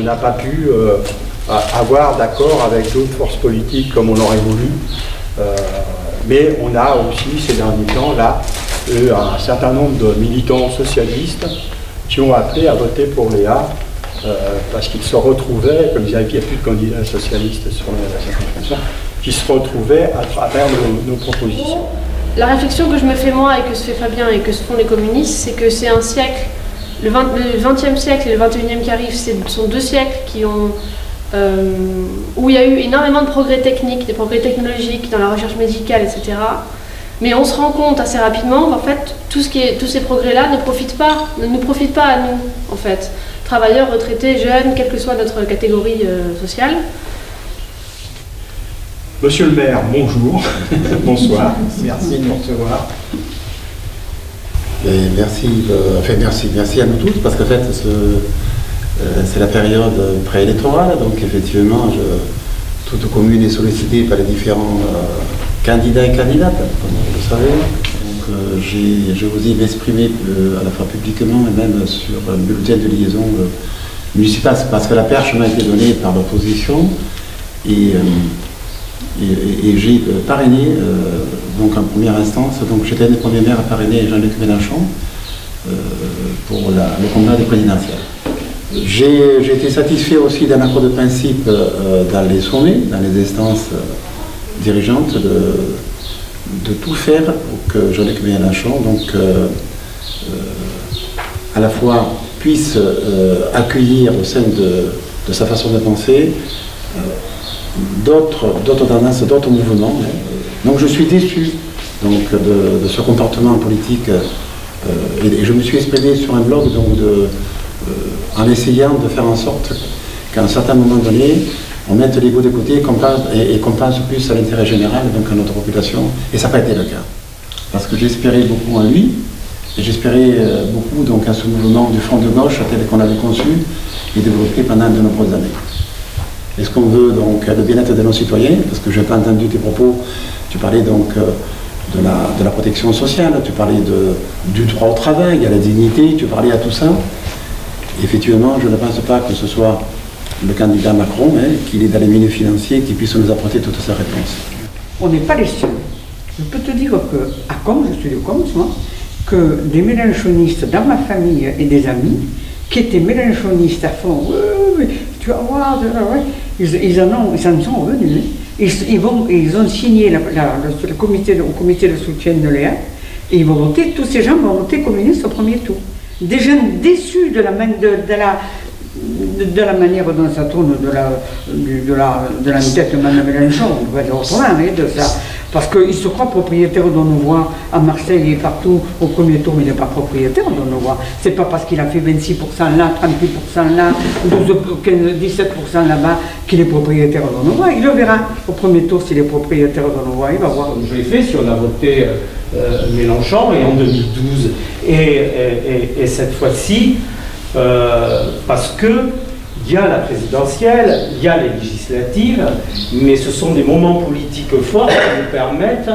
on n'a pas pu avoir d'accord avec d'autres forces politiques comme on aurait voulu. Mais on a aussi, ces derniers temps, là, un certain nombre de militants socialistes qui ont appelé à voter pour Léa parce qu'ils se retrouvaient, comme il n'y avait plus de candidats socialistes sur la circonscription, qui se retrouvaient à travers nos propositions. La réflexion que je me fais moi et que se fait Fabien et que se font les communistes, c'est que c'est un siècle, le 20e siècle et le 21e qui arrive, ce sont 2 siècles qui ont, où il y a eu énormément de progrès techniques, des progrès technologiques dans la recherche médicale, etc. Mais on se rend compte assez rapidement qu'en fait, tous ces progrès-là ne nous profitent pas à nous, en fait. Travailleurs, retraités, jeunes, quelle que soit notre catégorie sociale. Monsieur le maire, bonjour. Bonsoir. Merci de nous recevoir. Et merci à nous tous, parce qu'en fait, c'est la période préélectorale, donc effectivement, toute commune est sollicitée par les différents candidats et candidates, comme vous le savez. Donc je vous ai exprimé à la fois publiquement et même sur le bulletin de liaison municipal, parce que la perche m'a été donnée par l'opposition et j'ai parrainé, donc en première instance, donc j'étais un des premiers maires à parrainer Jean-Luc Mélenchon pour le combat des présidentielles. J'ai été satisfait aussi d'un accord de principe dans les sommets, dans les instances dirigeantes, de tout faire pour que Jean-Luc Mélenchon, donc, à la fois puisse accueillir au sein de sa façon de penser d'autres tendances, d'autres mouvements. Donc je suis déçu donc, de ce comportement politique et je me suis exprimé sur un blog donc, en essayant de faire en sorte qu'à un certain moment donné, on mette l'ego de côté et qu'on pense plus à l'intérêt général, donc à notre population, et ça n'a pas été le cas. Parce que j'espérais beaucoup en lui, et j'espérais beaucoup donc, à ce mouvement du front de gauche tel qu'on l'avait conçu et développé pendant de nombreuses années. Est-ce qu'on veut donc le bien-être de nos citoyens? Parce que je n'ai pas entendu tes propos, tu parlais donc de la protection sociale, tu parlais du droit au travail, à la dignité, tu parlais à tout ça. Effectivement, je ne pense pas que ce soit le candidat Macron, qu'il est dans les milieux financiers, qui puisse nous apporter toutes ces réponses. On n'est pas les seuls. Je peux te dire que, à Combes, je suis de Combes, moi, que des mélenchonistes dans ma famille et des amis, qui étaient mélenchonistes à fond, oui, tu vas voir, ils en sont revenus. Ils ont signé au comité de soutien de Léa, et ils vont voter, tous ces gens vont voter communistes au premier tour. Des jeunes déçus de la manière dont ça tourne de la tête de Mme Mélenchon, on va dire autrement, de ça. Parce qu'il se croit propriétaire de nos voix à Marseille et partout au premier tour, mais il n'est pas propriétaire de nos voix. C'est pas parce qu'il a fait 26% là, 38% là, 12, 15, 17% là-bas qu'il est propriétaire de nos voix. Il le verra au premier tour s'il est propriétaire de nos voix, il va voir. Je l'ai fait si on a voté Mélenchon et en 2012 et cette fois-ci parce que il y a la présidentielle, il y a les législatives, mais ce sont des moments politiques forts qui nous permettent,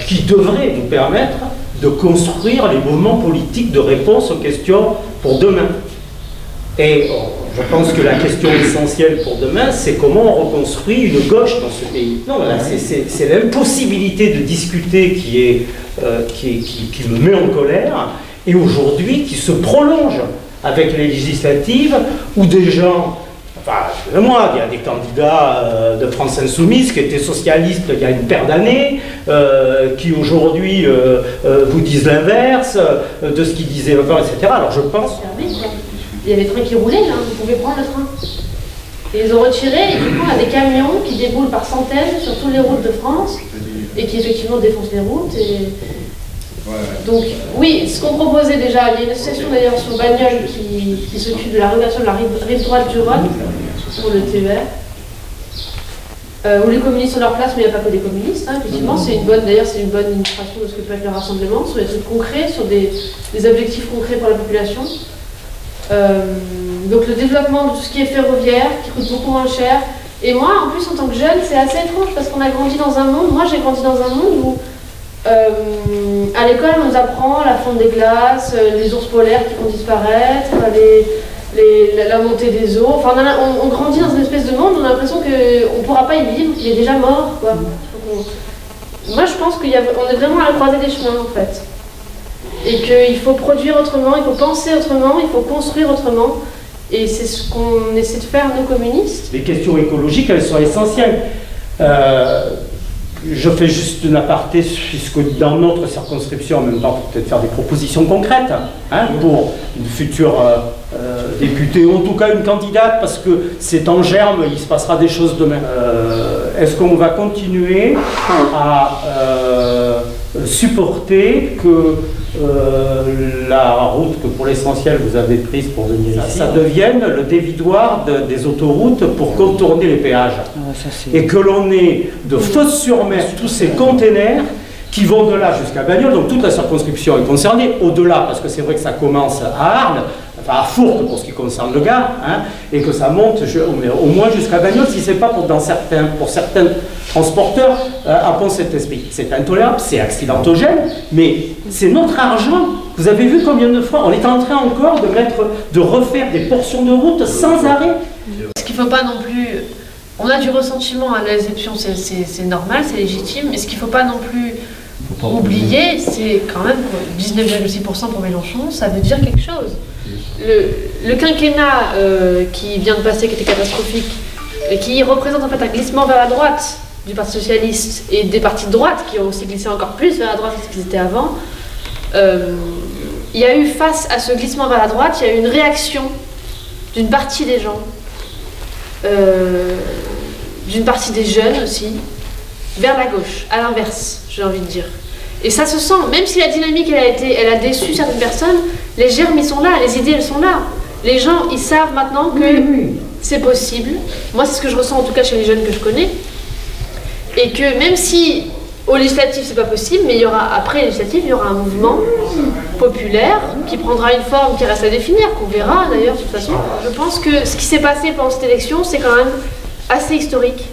qui devraient nous permettre de construire les mouvements politiques de réponse aux questions pour demain. Et je pense que la question essentielle pour demain, c'est comment on reconstruit une gauche dans ce pays. Non, c'est l'impossibilité de discuter qui me met en colère, et aujourd'hui qui se prolonge avec les législatives, où des gens, enfin, excusez-moi, il y a des candidats de France Insoumise qui étaient socialistes il y a une paire d'années, qui aujourd'hui vous disent l'inverse de ce qu'ils disaient avant, etc. Alors je pense... Il y avait des trains qui roulaient, là, vous pouvez prendre le train. Et ils ont retiré, et du coup, il y a des camions qui déboulent par centaines sur toutes les routes de France, et qui effectivement défoncent les routes. Donc, oui, ce qu'on proposait déjà, il y a une association d'ailleurs sur Bagnoles qui s'occupe de la réouverture de la rive droite du Rhône, pour le TER, où les communistes ont leur place, mais il n'y a pas que des communistes, hein, effectivement, c'est une bonne illustration de ce que peut être le rassemblement, sur des trucs concrets, sur des objectifs concrets pour la population. Donc le développement de tout ce qui est ferroviaire, qui coûte beaucoup moins cher. Et moi, en plus, en tant que jeune, c'est assez étrange, parce qu'on a grandi dans un monde, moi j'ai grandi dans un monde où à l'école, on nous apprend la fonte des glaces, les ours polaires qui vont disparaître, la montée des eaux. Enfin, on grandit dans une espèce de monde, on a l'impression qu'on ne pourra pas y vivre, qu'il est déjà mort, quoi. Moi, je pense qu'on est vraiment à la croisée des chemins, en fait. Et qu'il faut produire autrement, il faut penser autrement, il faut construire autrement. Et c'est ce qu'on essaie de faire, nous, communistes. Les questions écologiques, elles sont essentielles. Je fais juste une aparté, puisque dans notre circonscription, en même temps, pour peut-être faire des propositions concrètes hein, pour une future députée, ou en tout cas une candidate, parce que c'est en germe, il se passera des choses demain. Est-ce qu'on va continuer à supporter que la route que pour l'essentiel vous avez prise pour venir ici, ça devienne le dévidoir des autoroutes pour contourner les péages. Et que l'on ait de Fos-sur-Mer tous ces containers qui vont de là jusqu'à Bagnoles, donc toute la circonscription est concernée, au-delà, parce que c'est vrai que ça commence à Arles, enfin à Fourques pour ce qui concerne le Gard, hein, et que ça monte au moins jusqu'à Bagnoles, si c'est pas pour certains transporteurs à Pont-Saint-Esprit. C'est intolérable, c'est accidentogène, mais c'est notre argent. Vous avez vu combien de fois on est en train encore de refaire des portions de route sans arrêt. Est-ce qu'il ne faut pas non plus... On a du ressentiment à l'exception, c'est normal, c'est légitime, mais ce qu'il ne faut pas non plus oublier, c'est quand même 19,6% pour Mélenchon, ça veut dire quelque chose. Le quinquennat qui vient de passer, qui était catastrophique, et qui représente en fait un glissement vers la droite du Parti Socialiste et des partis de droite qui ont aussi glissé encore plus vers la droite que ce qu'ils étaient avant, il y a eu face à ce glissement vers la droite, il y a eu une réaction d'une partie des gens, d'une partie des jeunes aussi, vers la gauche, à l'inverse, j'ai envie de dire. Et ça se sent, même si la dynamique elle a déçu certaines personnes, les germes ils sont là, les idées elles sont là. Les gens ils savent maintenant que c'est possible. Moi c'est ce que je ressens en tout cas chez les jeunes que je connais. Et que même si au législatif c'est pas possible, mais il y aura, après les législatives, il y aura un mouvement populaire qui prendra une forme qui reste à définir, qu'on verra d'ailleurs de toute façon. Je pense que ce qui s'est passé pendant cette élection, c'est quand même assez historique.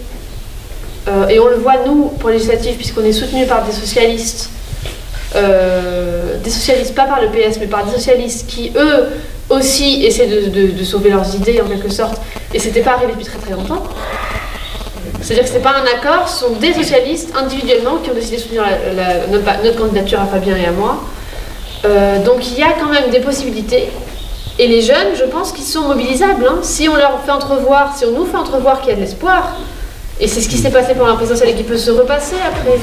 Et on le voit nous pour les législatives, puisqu'on est soutenu par des socialistes pas par le PS, mais par des socialistes qui eux aussi essaient de sauver leurs idées en quelque sorte, et c'était pas arrivé depuis très très longtemps. C'est-à-dire que c'est pas un accord, ce sont des socialistes individuellement qui ont décidé de soutenir notre candidature à Fabien et à moi. Donc il y a quand même des possibilités. Et les jeunes, je pense qu'ils sont mobilisables. Hein. Si on leur fait entrevoir, si on nous fait entrevoir qu'il y a de l'espoir, et c'est ce qui s'est passé pendant la présidentielle et qui peut se repasser après.